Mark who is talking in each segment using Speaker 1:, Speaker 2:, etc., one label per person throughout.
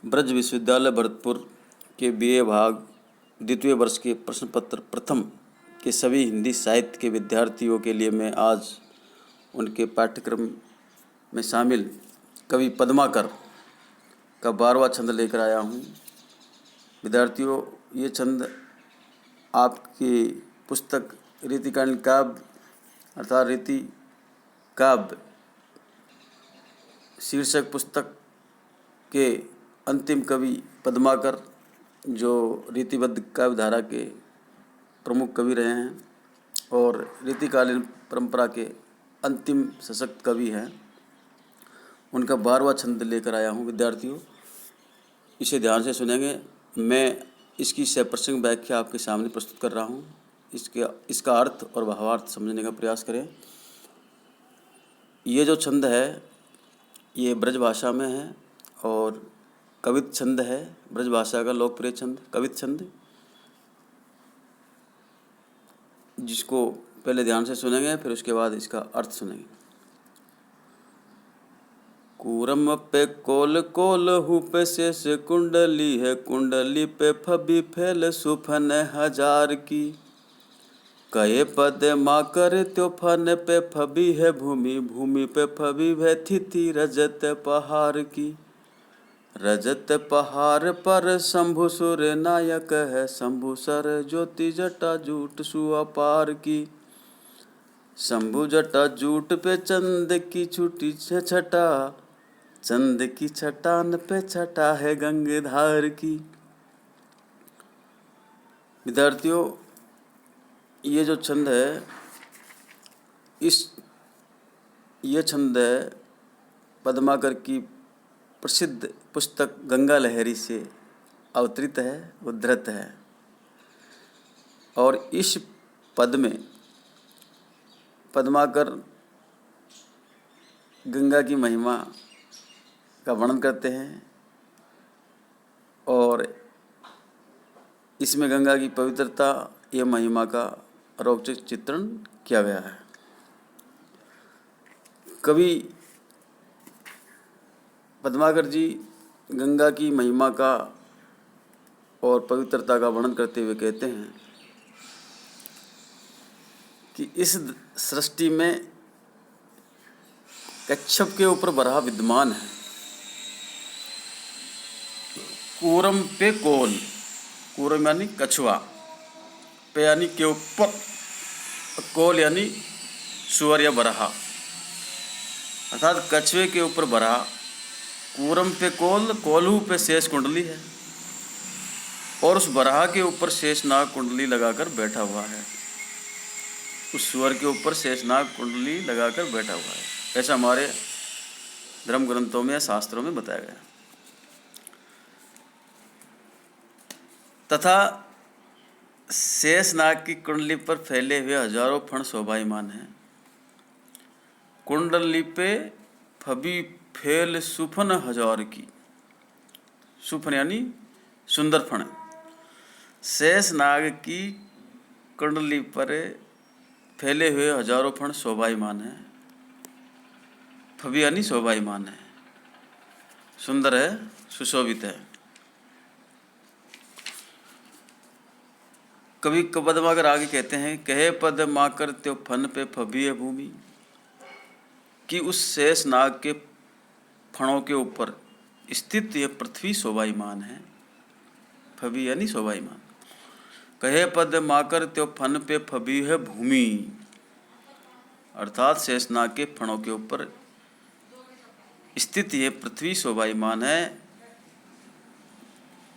Speaker 1: ब्रज विश्वविद्यालय भरतपुर के BA भाग द्वितीय वर्ष के प्रश्न पत्र प्रथम के सभी हिंदी साहित्य के विद्यार्थियों के लिए मैं आज उनके पाठ्यक्रम में शामिल कवि पद्माकर का 12वां छंद लेकर आया हूँ। विद्यार्थियों, ये छंद आपकी पुस्तक रीतिकालीन काव्य अर्थात रीति काव्य शीर्षक पुस्तक के अंतिम कवि पद्माकर, जो रीतिबद्ध काव्य धारा के प्रमुख कवि रहे हैं और रीतिकालीन परंपरा के अंतिम सशक्त कवि हैं, उनका 12वां छंद लेकर आया हूँ। विद्यार्थियों, इसे ध्यान से सुनेंगे। मैं इसकी सप्रसंग व्याख्या आपके सामने प्रस्तुत कर रहा हूँ। इसका अर्थ और भावार्थ समझने का प्रयास करें। ये जो छंद है ये ब्रज भाषा में है और कवित छंद है। ब्रज भाषा का लोकप्रिय छंद कवित छंद, जिसको पहले ध्यान से सुनेंगे, फिर उसके बाद इसका अर्थ सुनेंगे। कूरम पे कोल कोल हु पे शेष कुंडली है, कुंडली पे फबी फैल सुफन हजार की। कहे पद माँ करे त्यो फन पे फबी है भूमि, भूमि पे फबी है थिति रजत पहाड़ की। रजत पहाड़ पर शंभु सुर नायक है, शंभु सर ज्योति जटा जूट सुअपार की। शंभु जटा जूट पे चंद की छुटी छटा, चंद की छटान पे छटा है गंगधार की। विद्यार्थियों, ये जो छंद है ये छंद है पद्माकर की प्रसिद्ध पुस्तक गंगा लहरी से अवतरित है, उद्धृत है। और इस पद में पद्माकर गंगा की महिमा का वर्णन करते हैं और इसमें गंगा की पवित्रता या महिमा का रोचक चित्रण किया गया है। कवि पद्माकर जी गंगा की महिमा का और पवित्रता का वर्णन करते हुए कहते हैं कि इस सृष्टि में कच्छप के ऊपर बराह विद्यमान है। कूरम पे कोल, कूरम यानी कछुआ, पे यानी के ऊपर, कोल यानी सुअर या बराह, अर्थात कछुए के ऊपर बराह। कूरम पे कोल, कोल्हू पे शेष कुंडली है और उस बराह के ऊपर शेषनाग कुंडली लगाकर बैठा हुआ है। उस सुअर के ऊपर शेषनाग कुंडली लगाकर बैठा हुआ है, ऐसा हमारे धर्म ग्रंथों में या शास्त्रों में बताया गया। तथा शेषनाग की कुंडली पर फैले हुए हजारों फण शोभायमान हैं। कुंडली पे फबी फैल सुफन हजार की, सुफन यानी सुंदर फण। शेषनाग की कुंडली पर फैले हुए हजारों फण शोभायमान है। फबी यानी शोभायमान है, सुंदर है, सुशोभित है। कवि पद्माकर आगे कहते हैं, कहे पद माकर त्यो फन पे फबी है भूमि, कि उस शेषनाग के फणों के ऊपर स्थित यह पृथ्वी शोभायमान है। फबी यानी शोभायमान। कहे पद माकर त्यो फन पे फबी है भूमि, अर्थात शेषनाग के फणों के ऊपर स्थित यह पृथ्वी शोभायमान है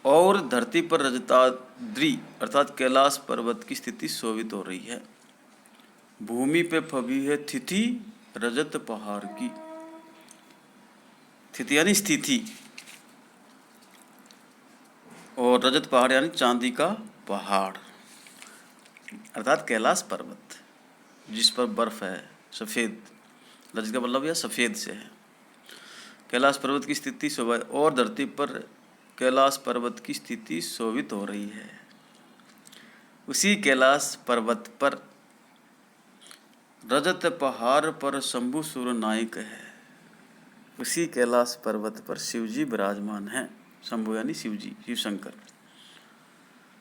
Speaker 1: और धरती पर रजताद्रि अर्थात कैलाश पर्वत की स्थिति शोभित हो रही है। भूमि पे फबी है थिति रजत पहाड़ की। थिति यानी स्थिति और रजत पहाड़ यानी चांदी का पहाड़, अर्थात कैलाश पर्वत जिस पर बर्फ है सफ़ेद। रजत का मतलब यह सफ़ेद से है। कैलाश पर्वत की स्थिति शोभा और धरती पर कैलाश पर्वत की स्थिति शोभित हो रही है। उसी कैलाश पर्वत पर रजत पहाड़ पर शंभु सुर नायक है। उसी कैलाश पर्वत पर शिवजी विराजमान हैं। शंभु यानी शिव जी, शिव शंकर,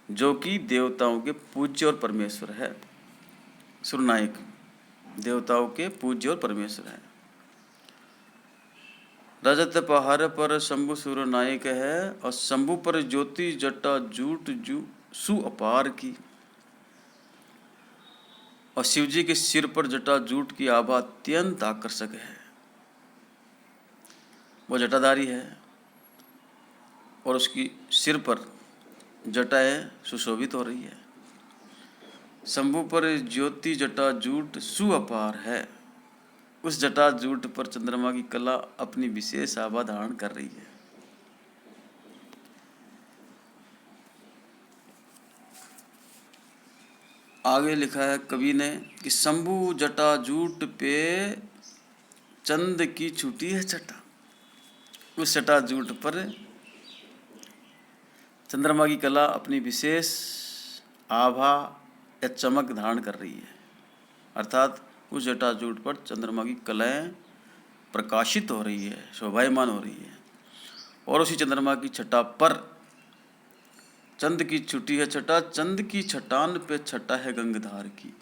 Speaker 1: जो कि देवताओं के पूज्य और परमेश्वर है। सुरनायक देवताओं के पूज्य और परमेश्वर है। रजत पहाड़ पर शंभु सुरनायक है, और शंभु पर ज्योति जटा जूट जू सु अपार की। और शिव जी के सिर पर जटा जूट की आभा अत्यंत आकर्षक है। वो जटाधारी है और उसकी सिर पर जटाएं सुशोभित हो रही है। शंभु पर ज्योति जटा जूट सुअपार है। उस जटा जूट पर चंद्रमा की कला अपनी विशेष आभा धारण कर रही है। आगे लिखा है कवि ने कि शंभु जटा जूट पे चंद की छुटी है छटा। उस जटा जूट पर चंद्रमा की कला अपनी विशेष आभा या चमक धारण कर रही है, अर्थात उस जटा जूट पर चंद्रमा की कलाएं प्रकाशित हो रही है, शोभायमान हो रही है। और उसी चंद्रमा की छटा पर चंद की छुटी है छटा, चंद की छटान पे छटा है गंगधार की।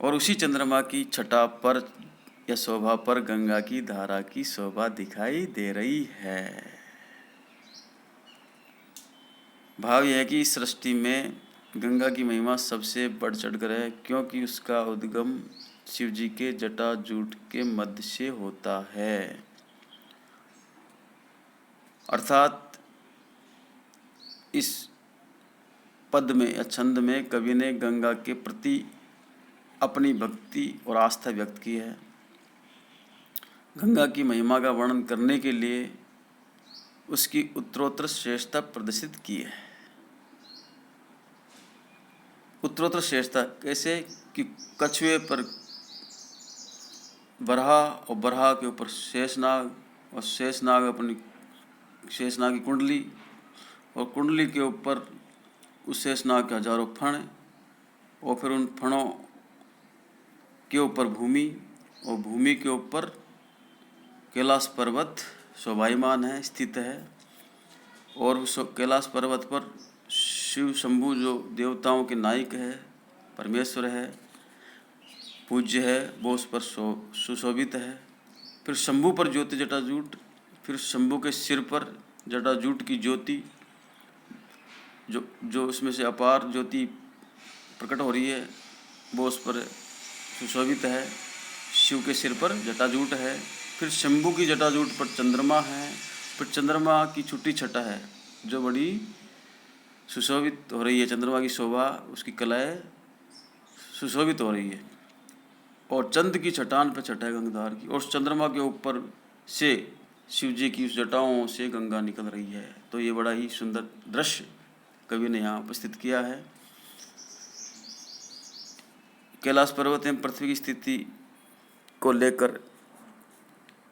Speaker 1: और उसी चंद्रमा की छटा पर या शोभा पर गंगा की धारा की शोभा दिखाई दे रही है। भाव यह है कि इस सृष्टि में गंगा की महिमा सबसे बढ़ चढ़कर है, क्योंकि उसका उद्गम शिव जी के जटा जूट के मध्य से होता है। अर्थात इस पद में या छंद में कवि ने गंगा के प्रति अपनी भक्ति और आस्था व्यक्त की है। गंगा की महिमा का वर्णन करने के लिए उसकी उत्तरोत्तर श्रेष्ठता प्रदर्शित की है। उत्तरोत्तर श्रेष्ठता कैसे कि कछुए पर बरहा और बरहा के ऊपर शेषनाग, और शेषनाग अपनी शेषनाग की कुंडली, और कुंडली के ऊपर उस शेषनाग के हजारों फण, और फिर उन फणों के ऊपर भूमि, और भूमि के ऊपर कैलाश पर्वत शोभायमान है, स्थित है। और उस कैलाश पर्वत पर शिव शंभु जो देवताओं के नायक है, परमेश्वर है, पूज्य है, वो उस पर सुशोभित है। फिर शंभु पर ज्योति जटाजूट, फिर शंभु के सिर पर जटाजूट की ज्योति जो उसमें से अपार ज्योति प्रकट हो रही है, वो उस पर सुशोभित है। शिव के सिर पर जटाजूट है। फिर शंभु की जटाजूट पर चंद्रमा है। फिर चंद्रमा की छुट्टी छटा है जो बड़ी सुशोभित हो रही है। चंद्रमा की शोभा, उसकी कलाएं सुशोभित हो रही है। और चंद की छटान पर छटा है गंगाधार की, और उस चंद्रमा के ऊपर से शिव जी की उस जटाओं से गंगा निकल रही है। तो ये बड़ा ही सुंदर दृश्य कवि ने यहाँ उपस्थित किया है। कैलाश पर्वत एवं पृथ्वी की स्थिति को लेकर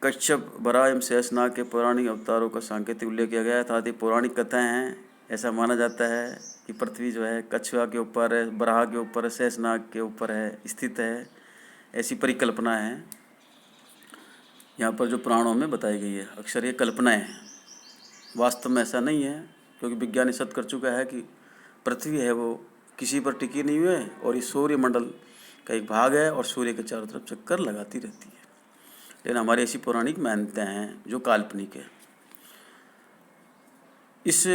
Speaker 1: कश्यप, बराह एवं शेषनाग के पौराणिक अवतारों का सांकेतिक उल्लेख किया गया है। साथ ही पौराणिक कथाएं हैं। ऐसा माना जाता है कि पृथ्वी जो है कछुआ के ऊपर है, बराह के ऊपर है, शेषनाग के ऊपर है, स्थित है। ऐसी परिकल्पना है यहाँ पर जो पुराणों में बताई गई है। अक्सर ये कल्पनाएं हैं, वास्तव में ऐसा नहीं है, क्योंकि विज्ञान सिद्ध कर चुका है कि पृथ्वी है वो किसी पर टिकी नहीं हुई है, और ये सूर्य मंडल का एक भाग है और सूर्य के चारों तरफ चक्कर लगाती रहती है। लेकिन हमारी ऐसी पौराणिक मान्यताएं हैं जो काल्पनिक है। इस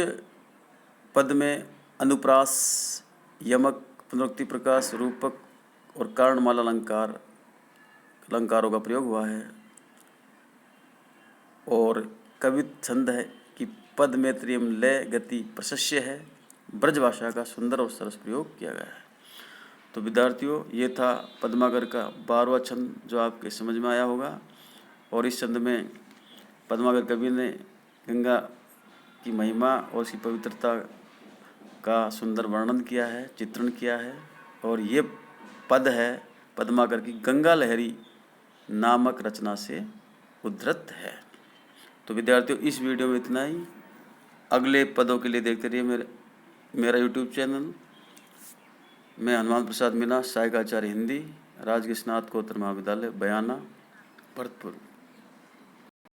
Speaker 1: पद में अनुप्रास, यमक, पुनरुक्ति प्रकाश, रूपक और कारणमाला अलंकारों का प्रयोग हुआ है। और कवि छंद है कि पद में त्रियम लय गति प्रशस्य है। ब्रज भाषा का सुंदर और सरस प्रयोग किया गया है। तो विद्यार्थियों, ये था पद्माकर का 12वां छंद जो आपके समझ में आया होगा। और इस छंद में पद्माकर कवि ने गंगा की महिमा और उसकी पवित्रता का सुंदर वर्णन किया है, चित्रण किया है। और ये पद है पद्माकर की गंगा लहरी नामक रचना से उद्धृत है। तो विद्यार्थियों, इस वीडियो में इतना ही। अगले पदों के लिए देखते रहिए मेरा यूट्यूब चैनल। मैं हनुमान प्रसाद मीना, सहायक आचार्य हिंदी, राजकीय स्नातकोत्तर महाविद्यालय बयाना, भरतपुर।